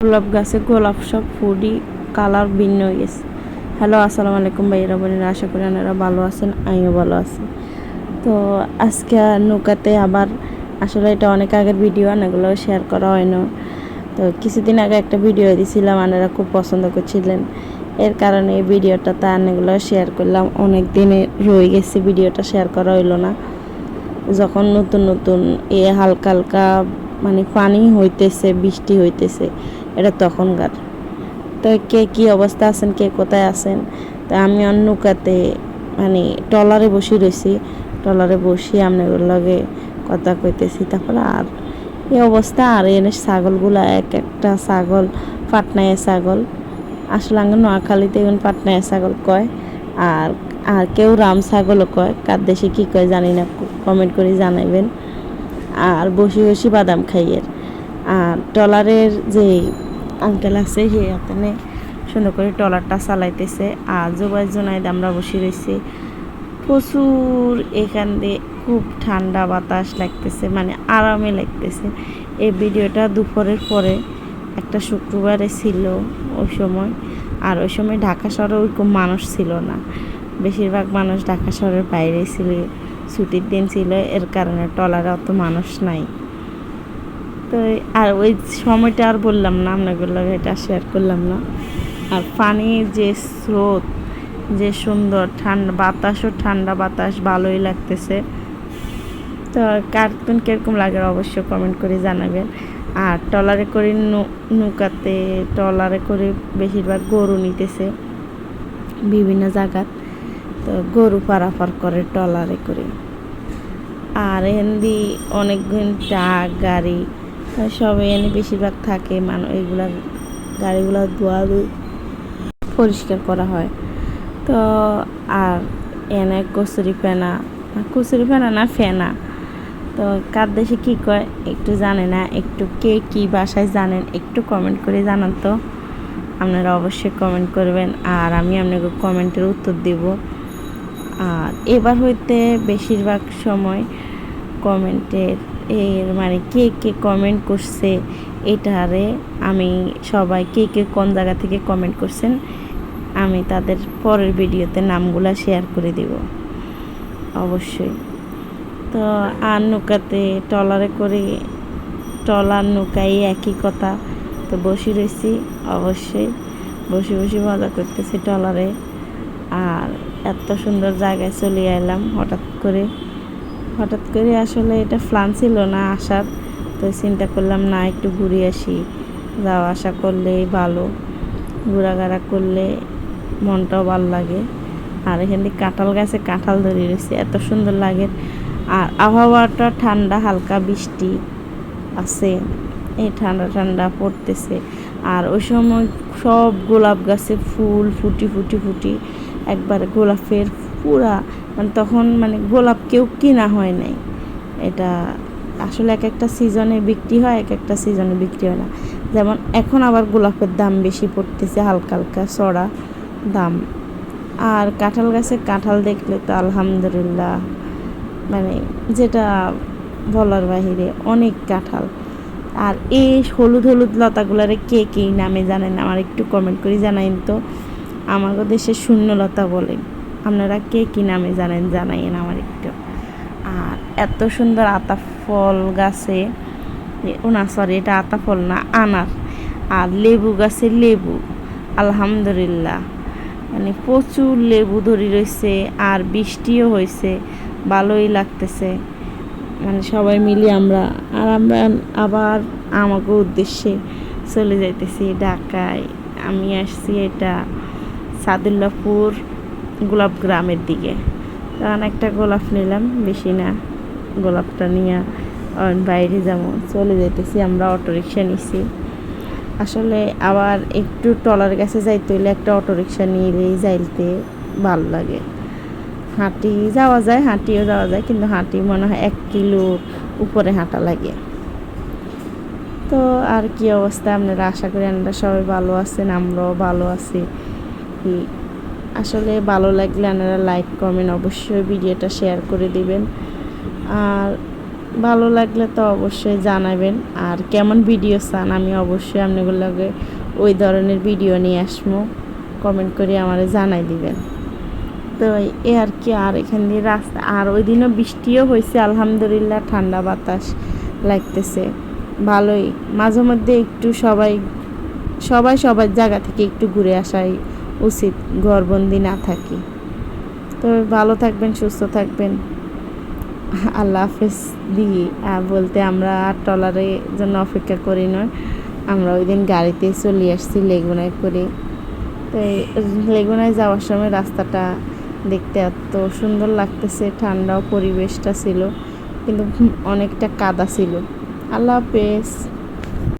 গোলাপ গাছে গোলাপ সব ফুলই কালার ভিন্ন হয়ে গেছে। হ্যালো, আসসালামু আলাইকুম ভাইয়েরা বোনেরা, আশা করি আপনারা ভালো আছেন, আমিও ভালো আছি। তো আজকে নৌকাতে আবার আসলে এটা অনেক আগের ভিডিও, এগুলো শেয়ার করা হয় না। তো কিছুদিন আগে একটা ভিডিও দিয়েছিলাম, আপনারা খুব পছন্দ করছিলেন, এর কারণে এই ভিডিওটা তা এগুলো শেয়ার করলাম। অনেক দিনে রয়ে গেছে, ভিডিওটা শেয়ার করা হইলো না। যখন নতুন নতুন হালকা হালকা মানে পানি হইতেছে, বৃষ্টি হইতেছে, এটা তখনকার। তো কে কী অবস্থা আছেন, কে কোথায় আছেন? তো আমি নৌকাতে মানে ট্রলারে বসে রয়েছি, ট্রলারে বসে আপনাদের লগে কথা কইতেছি। তারপরে আর এই অবস্থা, আর এনে ছাগলগুলা এক একটা ছাগল পাটনায় ছাগল, আসলে আগে নোয়াখালীতে এখন পাটনায় ছাগল কয়, আর আর কেউ রাম ছাগলও কয়, কার দেশে কী কয় জানি না, কমেন্ট করে জানাইবেন। আর বসে বসে বাদাম খাইয়ের। আর ট্রলারের যে আঙ্কেল আছে সে এখানে সুন্দর করে ট্রলারটা চালাইতেছে, আর জোবাই জোনাইদ আমরা বসে রয়েছি। প্রচুর এখান দিয়ে খুব ঠান্ডা বাতাস লাগতেছে, মানে আরামে লাগতেছে। এই ভিডিওটা দুপুরের পরে একটা শুক্রবারে ছিল ওই সময়, আর ওই সময় ঢাকা শহরে ওইরকম মানুষ ছিল না, বেশিরভাগ মানুষ ঢাকা শহরের বাইরে ছিল, ছুটির দিন ছিল, এর কারণে ট্রলারে অত মানুষ নাই। তো আর ওই সময়টা আর বললাম না আপনাগুলো, এটা শেয়ার করলাম না। আর পানির যে স্রোত, যে সুন্দর ঠান্ডা বাতাসও, ঠান্ডা বাতাস, ভালোই লাগতেছে। তো কার্টুন কীরকম লাগে অবশ্যই কমেন্ট করে জানাবেন। আর ট্রলারে করে নৌকাতে ট্রলারে করে বেশিরভাগ গরু নিতেছে বিভিন্ন জায়গাত, তো গরু পারাপার করে ট্রলারে করে। আর এখানে অনেকগুলো ট্রাক গাড়ি সব এনে বেশিরভাগ থাকে, এইগুলা গাড়িগুলো ধোয়া পরিষ্কার করা হয়। তো আর এনে কচুরি ফেনা না ফেনা, তো কার দেশে কী কয় একটু জানে না, একটু কে কী ভাষায় জানেন একটু কমেন্ট করে জানান তো। আপনারা অবশ্যই কমেন্ট করবেন, আর আমি আপনাকে কমেন্টের উত্তর দেব। আর এবার হইতে বেশিরভাগ সময় কমেন্টের মানে কে কে কমেন্ট করছে এটারে আমি সবাই কে কে কোন জায়গা থেকে কমেন্ট করছেন আমি তাদের পরের ভিডিওতে নামগুলো শেয়ার করে দেব অবশ্যই। তো আর নৌকাতে ট্রলারে করে, ট্রলার নৌকায় একই কথা। তো বসে রয়েছি, অবশ্যই বসে বসে মজা করতেছি ট্রলারে। আর এত সুন্দর জায়গায় চলে এলাম হঠাৎ করে আসলে এটা প্ল্যান ছিল না আসার। তো চিন্তা করলাম না একটু ঘুরে আসি, যাওয়া আসা করলেই ভালো, ঘোরাঘাড়া করলে মনটাও ভালো লাগে। আর এখানে কাঁঠাল গাছে কাঁঠাল ধরে রয়েছে, এত সুন্দর লাগে। আর আবহাওয়াটা ঠান্ডা, হালকা বৃষ্টি আছে, এই ঠান্ডা ঠান্ডা পড়তেছে। আর ওই সময় সব গোলাপ গাছে ফুল ফুটি একবার গোলাপের পুরা, মানে তখন মানে গোলাপ কেউ কিনা হয় নাই। এটা আসলে এক একটা সিজনে বিক্রি হয়, এক একটা সিজনে বিক্রি হয় না। যেমন এখন আবার গোলাপের দাম বেশি পড়তেছে, হালকা হালকা চড়া দাম। আর কাঁঠাল গাছে কাঁঠাল দেখলে তো আলহামদুলিল্লাহ, মানে যেটা বলার বাহিরে, অনেক কাঁঠাল। আর এই হলুদ হলুদ লতাগুলারে কে কী নামে জানেন আমার একটু কমেন্ট করে জানাইন তো। আমাদের দেশে শূন্যলতা বলে, আপনারা কে কী নামে জানেন জানাইন আমার একটু। আর এত সুন্দর আতা ফল গাছে, সরি এটা আতা ফল না, আনার। আর লেবু গাছে লেবু, আলহামদুলিল্লাহ, মানে প্রচুর লেবু ধরে রয়েছে। আর বৃষ্টিও হয়েছে, ভালোই লাগতেছে, মানে সবাই মিলে আমরা আবার আমাকে উদ্দেশ্যে চলে যাইতেছি ঢাকায়। আমি আসছি এটা সাদুল্লাপুর গোলাপ গ্রামের দিকে। কারণ একটা গোলাপ নিলাম, বেশি না, গোলাপটা নিয়ে বাইরে যাবো, চলে যাইতেছি আমরা। অটোরিকশা নিছি, আসলে আবার একটু ট্রলার কাছে যাইতে হইলে একটা অটোরিকশা নিলেই যাইতে ভালো লাগে। হাঁটিও যাওয়া যায়, কিন্তু হাঁটি মনে হয় 1 কিলো উপরে হাঁটা লাগে। তো আর কি অবস্থা, আপনারা আশা করি আপনারা সবাই ভালো আছেন, আমরাও ভালো আছি। আসলে ভালো লাগলে আপনারা লাইক কমেন্ট অবশ্যই ভিডিওটা শেয়ার করে দিবেন। আর ভালো লাগলে তো অবশ্যই জানাবেন, আর কেমন ভিডিও চান আমি অবশ্যই আপনাগুলোকে ওই ধরনের ভিডিও নিয়ে আসবো, কমেন্ট করে আমারে জানাই দিবেন। তো এ আর কি, আর এখান দিয়ে রাস্তা, আর ওই দিনও বৃষ্টিও হয়েছে আলহামদুলিল্লাহ, ঠান্ডা বাতাস লাগতেছে ভালোই। মাঝে মধ্যে একটু সবাই সবাই সবার জায়গা থেকে একটু ঘুরে আসাই উচিত, ঘরবন্দি না থাকি। তো ভালো থাকবেন, সুস্থ থাকবেন, আল্লাহ হাফেজ দিয়ে বলতে আমরা আর ট্রলারের জন্য অপেক্ষা করি নয়, আমরা ওই দিন গাড়িতে চলে আসছি লেগুনায় করে। তো এই লেগুনায় যাওয়ার সময় রাস্তাটা দেখতে এত সুন্দর লাগতেছে, ঠান্ডাও পরিবেশটা ছিল, কিন্তু অনেকটা কাদা ছিল। আল্লাহ হাফেজ।